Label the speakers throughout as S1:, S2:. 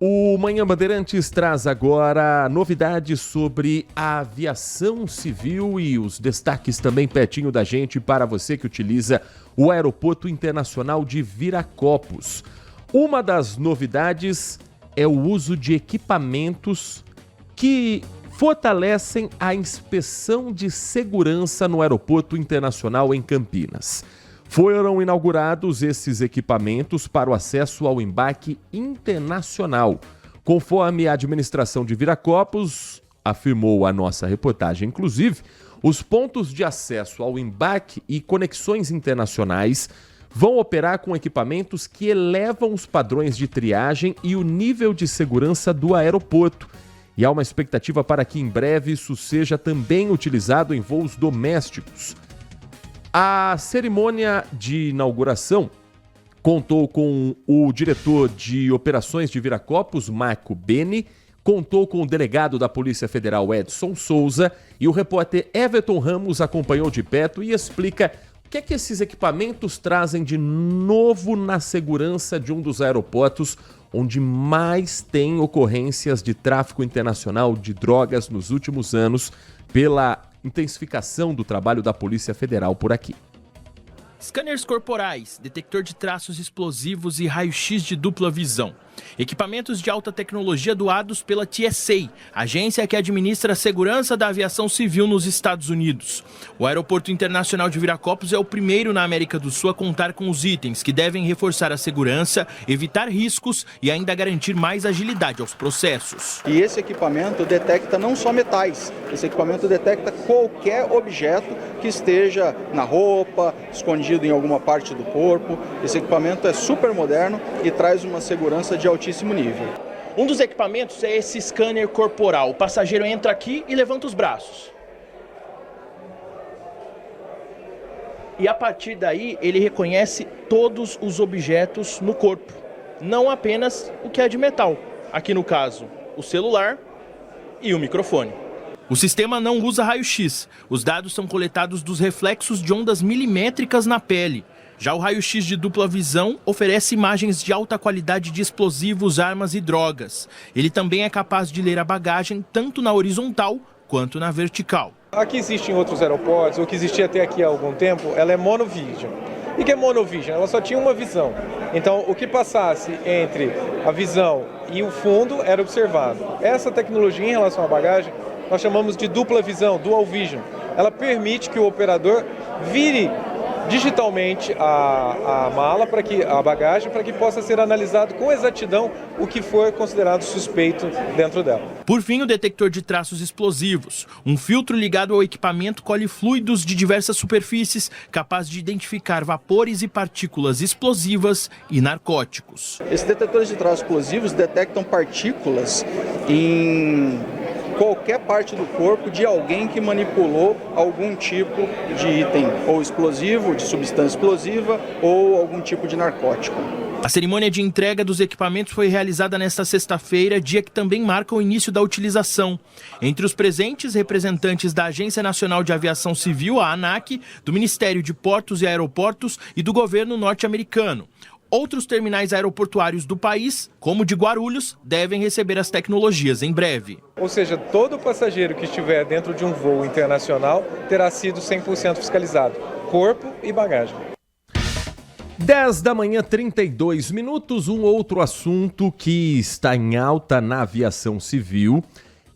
S1: O Manhã Bandeirantes traz agora novidades sobre a aviação civil e os destaques também pertinho da gente para você que utiliza o Aeroporto Internacional de Viracopos. Uma das novidades é o uso de equipamentos que fortalecem a inspeção de segurança no Aeroporto Internacional em Campinas. Foram inaugurados esses equipamentos para o acesso ao embarque internacional. Conforme a administração de Viracopos afirmou a nossa reportagem, inclusive, os pontos de acesso ao embarque e conexões internacionais vão operar com equipamentos que elevam os padrões de triagem e o nível de segurança do aeroporto. E há uma expectativa para que em breve isso seja também utilizado em voos domésticos. A cerimônia de inauguração contou com o diretor de operações de Viracopos, Marco Beni, contou com o delegado da Polícia Federal, Edson Souza, e o repórter Everton Ramos acompanhou de perto e explica o que é que esses equipamentos trazem de novo na segurança de um dos aeroportos onde mais tem ocorrências de tráfico internacional de drogas nos últimos anos, pela intensificação do trabalho da Polícia Federal por aqui.
S2: Scanners corporais, detector de traços explosivos e raio-x de dupla visão. Equipamentos de alta tecnologia doados pela TSA, agência que administra a segurança da aviação civil nos Estados Unidos. O Aeroporto Internacional de Viracopos é o primeiro na América do Sul a contar com os itens que devem reforçar a segurança, evitar riscos e ainda garantir mais agilidade aos processos.
S3: E esse equipamento detecta não só metais, esse equipamento detecta qualquer objeto que esteja na roupa, escondido em alguma parte do corpo. Esse equipamento é super moderno e traz uma segurança de altíssimo nível.
S2: Um dos equipamentos é esse scanner corporal. O passageiro entra aqui e levanta os braços. E a partir daí ele reconhece todos os objetos no corpo, não apenas o que é de metal. Aqui no caso, o celular e o microfone. O sistema não usa raio-x. Os dados são coletados dos reflexos de ondas milimétricas na pele. Já o raio-x de dupla visão oferece imagens de alta qualidade de explosivos, armas e drogas. Ele também é capaz de ler a bagagem tanto na horizontal quanto na vertical.
S4: A que existe em outros aeroportos, ou que existia até aqui há algum tempo, ela é monovision. E que é monovision? Ela só tinha uma visão. Então, o que passasse entre a visão e o fundo era observado. Essa tecnologia em relação à bagagem, nós chamamos de dupla visão, dual vision. Ela permite que o operador vire digitalmente a mala, a bagagem, para que possa ser analisado com exatidão o que for considerado suspeito dentro dela.
S2: Por fim, o detector de traços explosivos. Um filtro ligado ao equipamento colhe fluidos de diversas superfícies, capaz de identificar vapores e partículas explosivas e narcóticos.
S3: Esses detectores de traços explosivos detectam partículas em qualquer parte do corpo de alguém que manipulou algum tipo de item, ou explosivo, de substância explosiva, ou algum tipo de narcótico.
S2: A cerimônia de entrega dos equipamentos foi realizada nesta sexta-feira, dia que também marca o início da utilização. Entre os presentes, representantes da Agência Nacional de Aviação Civil, a ANAC, do Ministério de Portos e Aeroportos e do governo norte-americano. Outros terminais aeroportuários do país, como o de Guarulhos, devem receber as tecnologias em breve.
S4: Ou seja, todo passageiro que estiver dentro de um voo internacional terá sido 100% fiscalizado, corpo e bagagem.
S1: 10 da manhã, 32 minutos. Um outro assunto que está em alta na aviação civil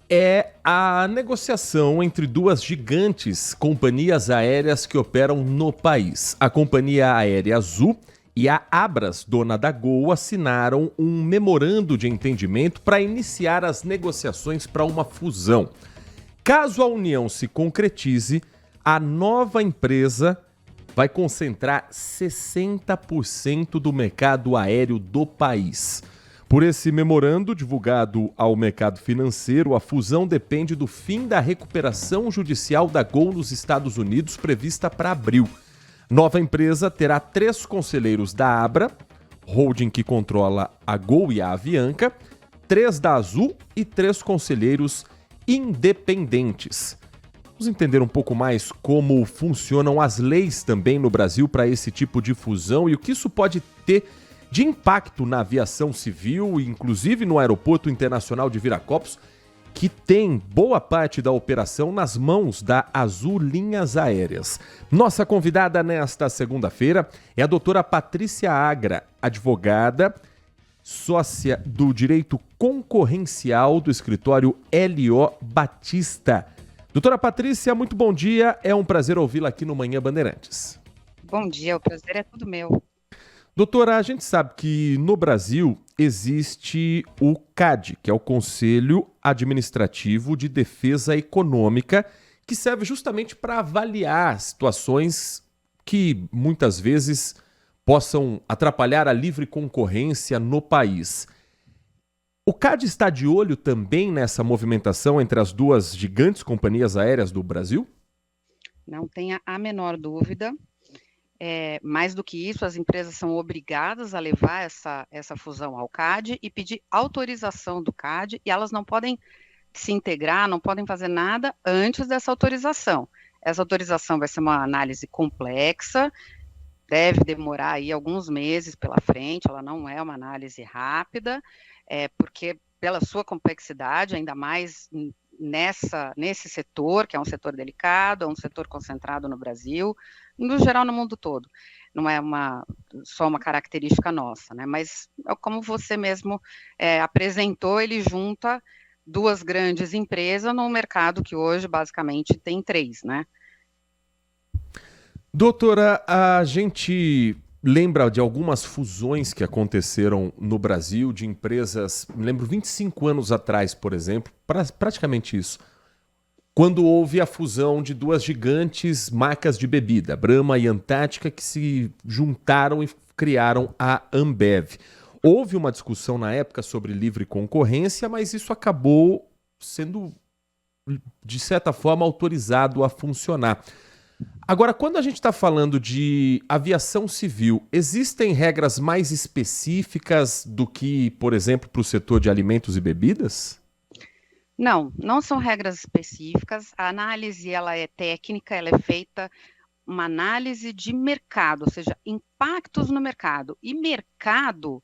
S1: é a negociação entre duas gigantes companhias aéreas que operam no país. A Companhia Aérea Azul e a Abras, dona da Gol, assinaram um memorando de entendimento para iniciar as negociações para uma fusão. Caso a união se concretize, a nova empresa vai concentrar 60% do mercado aéreo do país. Por esse memorando divulgado ao mercado financeiro, a fusão depende do fim da recuperação judicial da Gol nos Estados Unidos, prevista para abril. Nova empresa terá 3 conselheiros da Abra, holding que controla a Gol e a Avianca, 3 da Azul e 3 conselheiros independentes. Vamos entender um pouco mais como funcionam as leis também no Brasil para esse tipo de fusão e o que isso pode ter de impacto na aviação civil, inclusive no Aeroporto Internacional de Viracopos, que tem boa parte da operação nas mãos da Azul Linhas Aéreas. Nossa convidada nesta segunda-feira é a doutora Patrícia Agra, advogada, sócia do Direito Concorrencial do escritório L.O. Batista. Doutora Patrícia, muito bom dia. É um prazer ouvi-la aqui no Manhã Bandeirantes.
S5: Bom dia, o prazer é todo meu.
S1: Doutora, a gente sabe que no Brasil existe o CAD, que é o Conselho Administrativo de Defesa Econômica, que serve justamente para avaliar situações que muitas vezes possam atrapalhar a livre concorrência no país. O CAD está de olho também nessa movimentação entre as duas gigantes companhias aéreas do Brasil?
S5: Não tenha a menor dúvida. Mais do que isso, as empresas são obrigadas a levar essa fusão ao CAD e pedir autorização do CAD, e elas não podem se integrar, não podem fazer nada antes dessa autorização. Essa autorização vai ser uma análise complexa, deve demorar aí alguns meses pela frente, ela não é uma análise rápida, porque pela sua complexidade, ainda mais nesse setor, que é um setor delicado, é um setor concentrado no Brasil, no geral no mundo todo, não é só uma característica nossa, né? Mas como você mesmo apresentou, ele junta duas grandes empresas num mercado que hoje basicamente tem 3, né?
S1: Doutora, a gente lembra de algumas fusões que aconteceram no Brasil de empresas, me lembro 25 anos atrás, por exemplo, praticamente isso, quando houve a fusão de duas gigantes marcas de bebida, Brahma e Antártica, que se juntaram e criaram a Ambev. Houve uma discussão na época sobre livre concorrência, mas isso acabou sendo, de certa forma, autorizado a funcionar. Agora, quando a gente está falando de aviação civil, existem regras mais específicas do que, por exemplo, para o setor de alimentos e bebidas?
S5: Não são regras específicas. A análise ela é técnica, ela é feita uma análise de mercado, ou seja, impactos no mercado. E mercado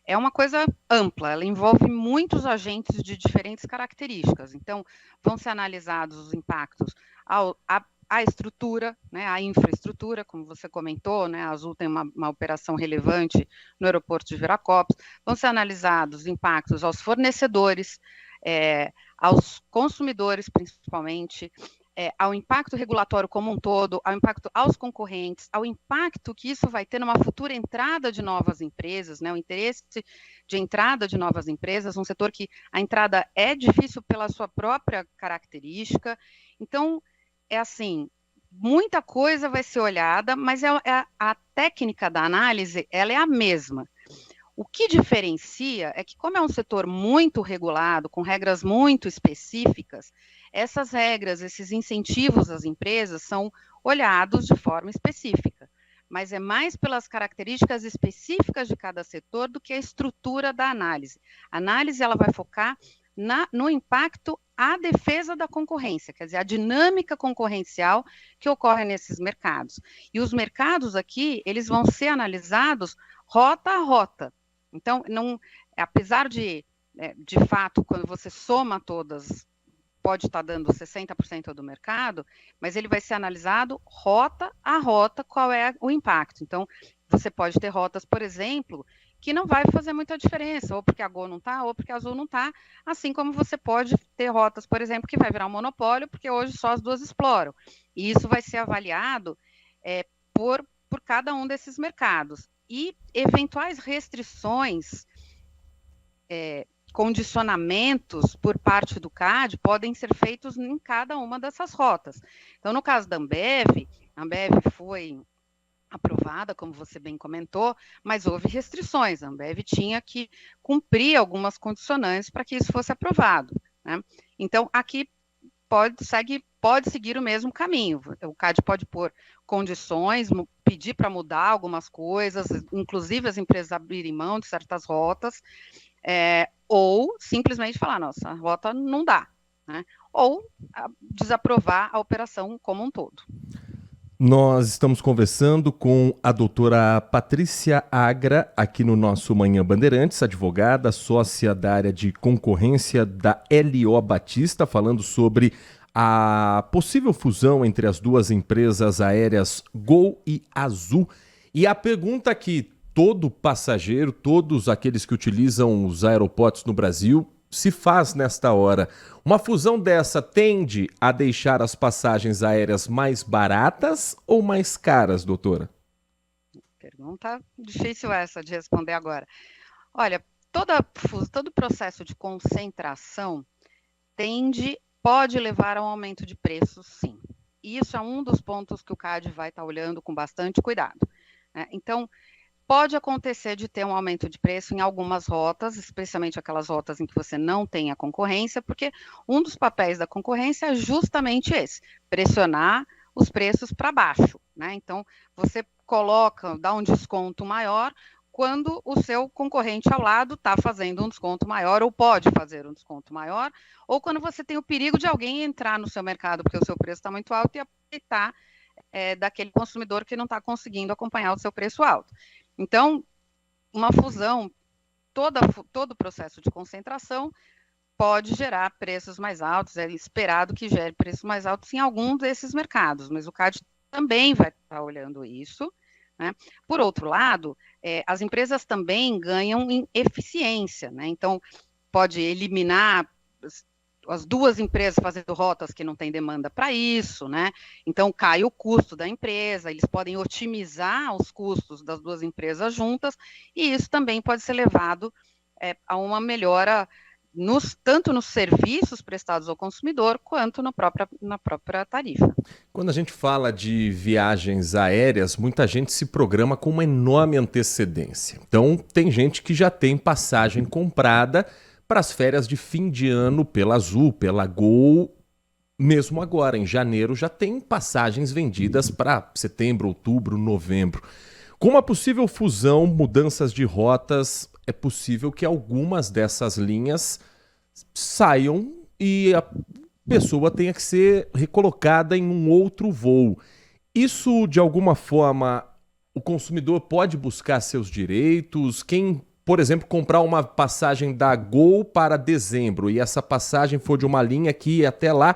S5: é uma coisa ampla, ela envolve muitos agentes de diferentes características. Então, vão ser analisados os impactos à estrutura, né, à infraestrutura, como você comentou, né, a Azul tem uma operação relevante no aeroporto de Viracopos. Vão ser analisados os impactos aos fornecedores, aos consumidores, principalmente, ao impacto regulatório como um todo, ao impacto aos concorrentes, ao impacto que isso vai ter numa futura entrada de novas empresas, né, o interesse de entrada de novas empresas, um setor que a entrada é difícil pela sua própria característica. Então, assim, muita coisa vai ser olhada, mas a técnica da análise, ela é a mesma. O que diferencia é que, como é um setor muito regulado, com regras muito específicas, essas regras, esses incentivos às empresas são olhados de forma específica, mas é mais pelas características específicas de cada setor do que a estrutura da análise. A análise ela vai focar no impacto à defesa da concorrência, quer dizer, a dinâmica concorrencial que ocorre nesses mercados. E os mercados aqui, eles vão ser analisados rota a rota. Então, apesar de fato, quando você soma todas, pode estar dando 60% do mercado, mas ele vai ser analisado rota a rota qual é o impacto. Então, você pode ter rotas, por exemplo, que não vai fazer muita diferença, ou porque a Gol não está, ou porque a Azul não está, assim como você pode ter rotas, por exemplo, que vai virar um monopólio, porque hoje só as duas exploram. E isso vai ser avaliado por cada um desses mercados. E eventuais restrições, condicionamentos por parte do CAD podem ser feitos em cada uma dessas rotas. Então, no caso da Ambev, a Ambev foi aprovada, como você bem comentou, mas houve restrições. A Ambev tinha que cumprir algumas condicionantes para que isso fosse aprovado, né? Então, aqui pode seguir o mesmo caminho. O CAD pode pôr condições, pedir para mudar algumas coisas, inclusive as empresas abrirem mão de certas rotas, ou simplesmente falar, nossa, a rota não dá, né? Ou desaprovar a operação como um todo.
S1: Nós estamos conversando com a doutora Patrícia Agra, aqui no nosso Manhã Bandeirantes, advogada, sócia da área de concorrência da LO Batista, falando sobre a possível fusão entre as duas empresas aéreas Gol e Azul. E a pergunta que todo passageiro, todos aqueles que utilizam os aeroportos no Brasil, se faz nesta hora: uma fusão dessa tende a deixar as passagens aéreas mais baratas ou mais caras, doutora?
S5: Pergunta difícil essa de responder agora. Olha, todo processo de concentração pode levar a um aumento de preços, sim. E isso é um dos pontos que o CAD vai estar olhando com bastante cuidado, né? Então, pode acontecer de ter um aumento de preço em algumas rotas, especialmente aquelas rotas em que você não tem a concorrência, porque um dos papéis da concorrência é justamente esse: pressionar os preços para baixo, né? Então, você dá um desconto maior quando o seu concorrente ao lado está fazendo um desconto maior, ou pode fazer um desconto maior, ou quando você tem o perigo de alguém entrar no seu mercado porque o seu preço está muito alto e aproveitar daquele consumidor que não está conseguindo acompanhar o seu preço alto. Então, uma fusão, todo o processo de concentração pode gerar preços mais altos, é esperado que gere preços mais altos em algum desses mercados, mas o CAD também vai estar olhando isso, né? Por outro lado, as empresas também ganham em eficiência, né? Então, pode eliminar as duas empresas fazendo rotas que não têm demanda para isso, né? Então cai o custo da empresa, eles podem otimizar os custos das duas empresas juntas, e isso também pode ser levado a uma melhora tanto nos serviços prestados ao consumidor, quanto na própria tarifa.
S1: Quando a gente fala de viagens aéreas, muita gente se programa com uma enorme antecedência. Então, tem gente que já tem passagem comprada para as férias de fim de ano pela Azul, pela Gol. Mesmo agora, em janeiro, já tem passagens vendidas para setembro, outubro, novembro. Com uma possível fusão, mudanças de rotas, é possível que algumas dessas linhas saiam e a pessoa tenha que ser recolocada em um outro voo. Isso, de alguma forma, o consumidor pode buscar seus direitos? Quem, por exemplo, comprar uma passagem da Gol para dezembro e essa passagem for de uma linha que até lá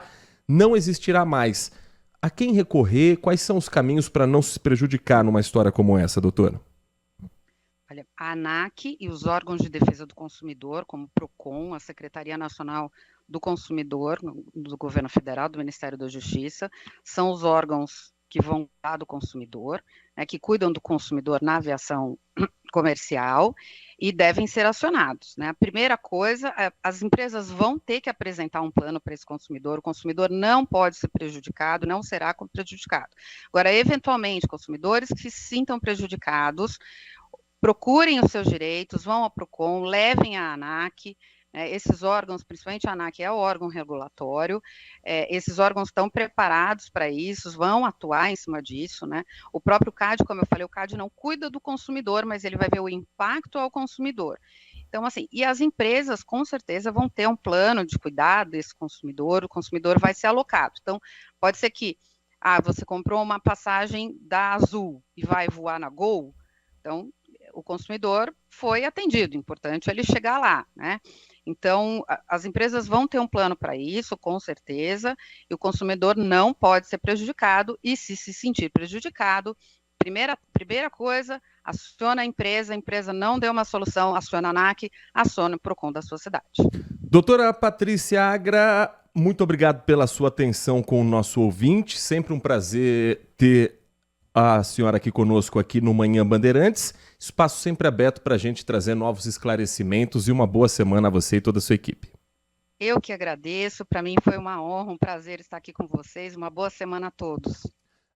S1: não existirá mais, a quem recorrer? Quais são os caminhos para não se prejudicar numa história como essa, doutora?
S5: Olha, a ANAC e os órgãos de defesa do consumidor, como o PROCON, a Secretaria Nacional do Consumidor, do Governo Federal, do Ministério da Justiça, são os órgãos que vão cuidar do consumidor, né, que cuidam do consumidor na aviação comercial e devem ser acionados, né? A primeira coisa, as empresas vão ter que apresentar um plano para esse consumidor, o consumidor não pode ser prejudicado, não será prejudicado. Agora, eventualmente, consumidores que se sintam prejudicados, procurem os seus direitos, vão ao PROCON, levem à ANAC, esses órgãos, principalmente a ANAC é o órgão regulatório, esses órgãos estão preparados para isso, vão atuar em cima disso, né? O próprio CAD, como eu falei, o CAD não cuida do consumidor, mas ele vai ver o impacto ao consumidor. Então, assim, e as empresas, com certeza, vão ter um plano de cuidado desse consumidor, o consumidor vai ser alocado. Então, pode ser que, você comprou uma passagem da Azul e vai voar na Gol, então, o consumidor foi atendido, importante ele chegar lá, né? Então, as empresas vão ter um plano para isso, com certeza, e o consumidor não pode ser prejudicado, e se sentir prejudicado, primeira coisa, aciona a empresa não deu uma solução, aciona a ANAC, aciona o PROCON da sua cidade.
S1: Doutora Patrícia Agra, muito obrigado pela sua atenção com o nosso ouvinte, sempre um prazer ter a senhora aqui conosco aqui no Manhã Bandeirantes. Espaço sempre aberto para a gente trazer novos esclarecimentos, e uma boa semana a você e toda a sua equipe.
S5: Eu que agradeço, para mim foi uma honra, um prazer estar aqui com vocês, uma boa semana a todos.